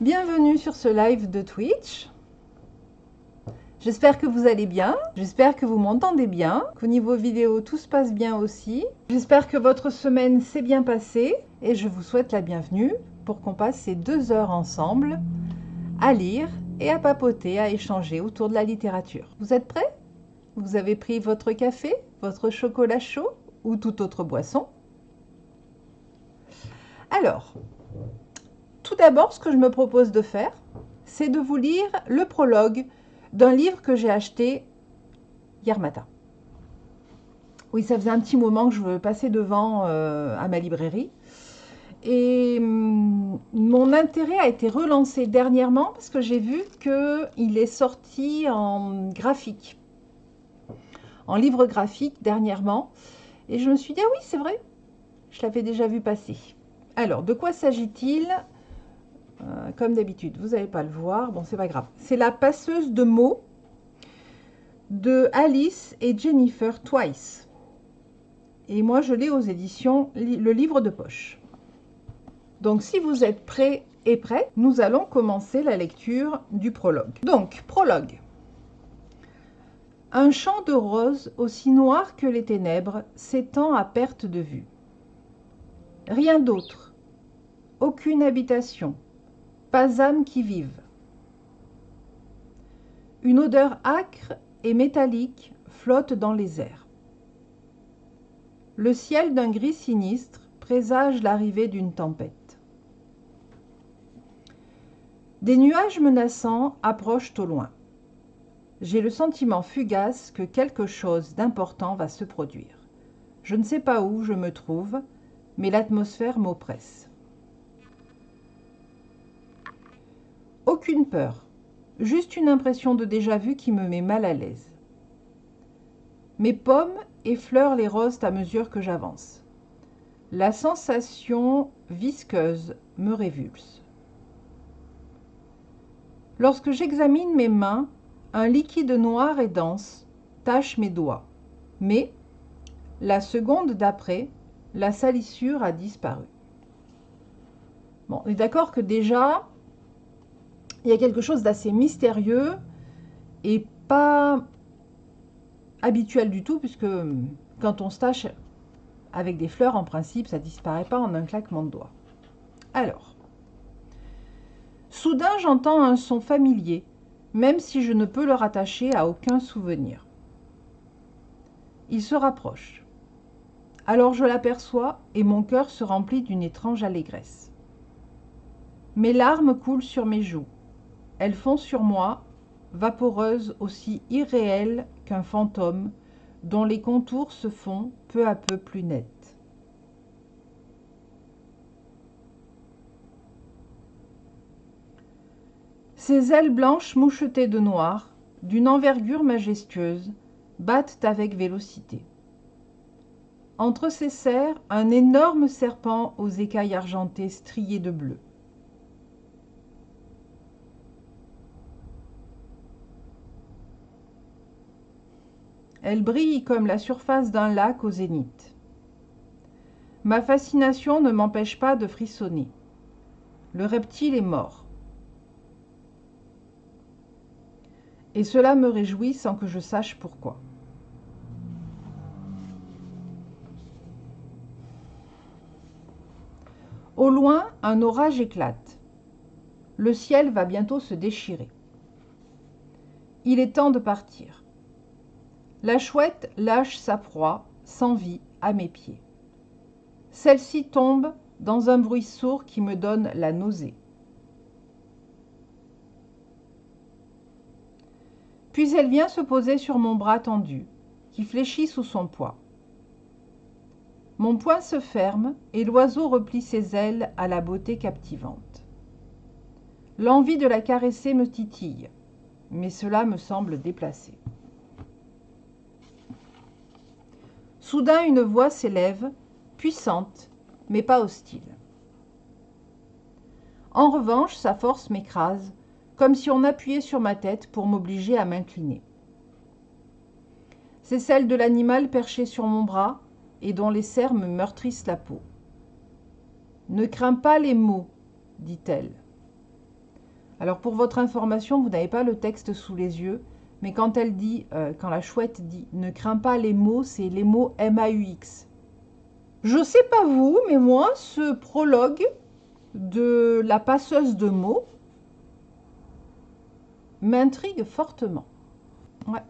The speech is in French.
Bienvenue sur ce live de Twitch. J'espère que vous allez bien, j'espère que vous m'entendez bien, qu'au niveau vidéo tout se passe bien aussi. J'espère que votre semaine s'est bien passée et je vous souhaite la bienvenue pour qu'on passe ces 2 heures ensemble à lire et à papoter, à échanger autour de la littérature. Vous êtes prêts? Vous avez pris votre café, votre chocolat chaud ou toute autre boisson? Alors, tout d'abord, ce que je me propose de faire, c'est de vous lire le prologue d'un livre que j'ai acheté hier matin. Oui, ça faisait un petit moment que je passais devant à ma librairie. Et mon intérêt a été relancé dernièrement parce que j'ai vu qu'il est sorti en graphique, en livre graphique dernièrement. Et je me suis dit, ah oui, c'est vrai, je l'avais déjà vu passer. Alors, de quoi s'agit-il? Comme d'habitude, vous n'allez pas le voir, bon, c'est pas grave. C'est La passeuse de mots de Alice et Jennifer Twice. Et moi, je l'ai aux éditions Le Livre de Poche. Donc, si vous êtes prêts et prêts, nous allons commencer la lecture du prologue. Donc, prologue. Un champ de roses aussi noir que les ténèbres s'étend à perte de vue. Rien d'autre, aucune habitation, pas âme qui vive. Une odeur âcre et métallique flotte dans les airs. Le ciel d'un gris sinistre présage l'arrivée d'une tempête. Des nuages menaçants approchent au loin. J'ai le sentiment fugace que quelque chose d'important va se produire. Je ne sais pas où je me trouve, mais l'atmosphère m'oppresse. Aucune peur, juste une impression de déjà-vu qui me met mal à l'aise. Mes pommes effleurent les roses à mesure que j'avance. La sensation visqueuse me révulse. Lorsque j'examine mes mains, un liquide noir et dense tache mes doigts. Mais, la seconde d'après, la salissure a disparu. Bon, on est d'accord que déjà, il y a quelque chose d'assez mystérieux et pas habituel du tout, puisque quand on se tâche avec des fleurs, en principe, ça ne disparaît pas en un claquement de doigts. Alors, soudain, j'entends un son familier, même si je ne peux le rattacher à aucun souvenir. Il se rapproche. Alors je l'aperçois et mon cœur se remplit d'une étrange allégresse. Mes larmes coulent sur mes joues. Elles font sur moi, vaporeuses aussi irréelles qu'un fantôme, dont les contours se font peu à peu plus nets. Ses ailes blanches mouchetées de noir, d'une envergure majestueuse, battent avec vélocité. Entre ses serres, un énorme serpent aux écailles argentées striées de bleu. Elle brille comme la surface d'un lac au zénith. Ma fascination ne m'empêche pas de frissonner. Le reptile est mort. Et cela me réjouit sans que je sache pourquoi. Au loin, un orage éclate. Le ciel va bientôt se déchirer. Il est temps de partir. La chouette lâche sa proie, sans vie, à mes pieds. Celle-ci tombe dans un bruit sourd qui me donne la nausée. Puis elle vient se poser sur mon bras tendu, qui fléchit sous son poids. Mon poing se ferme et l'oiseau replie ses ailes à la beauté captivante. L'envie de la caresser me titille, mais cela me semble déplacé. Soudain, une voix s'élève, puissante, mais pas hostile. En revanche, sa force m'écrase, comme si on appuyait sur ma tête pour m'obliger à m'incliner. C'est celle de l'animal perché sur mon bras et dont les serres me meurtrissent la peau. « Ne crains pas les maux, dit-elle. Alors pour votre information, vous n'avez pas le texte sous les yeux, mais quand elle dit, quand la chouette dit « ne crains pas les mots », c'est les mots MAUX. Je sais pas vous, mais moi, ce prologue de la passeuse de mots m'intrigue fortement. Ouais.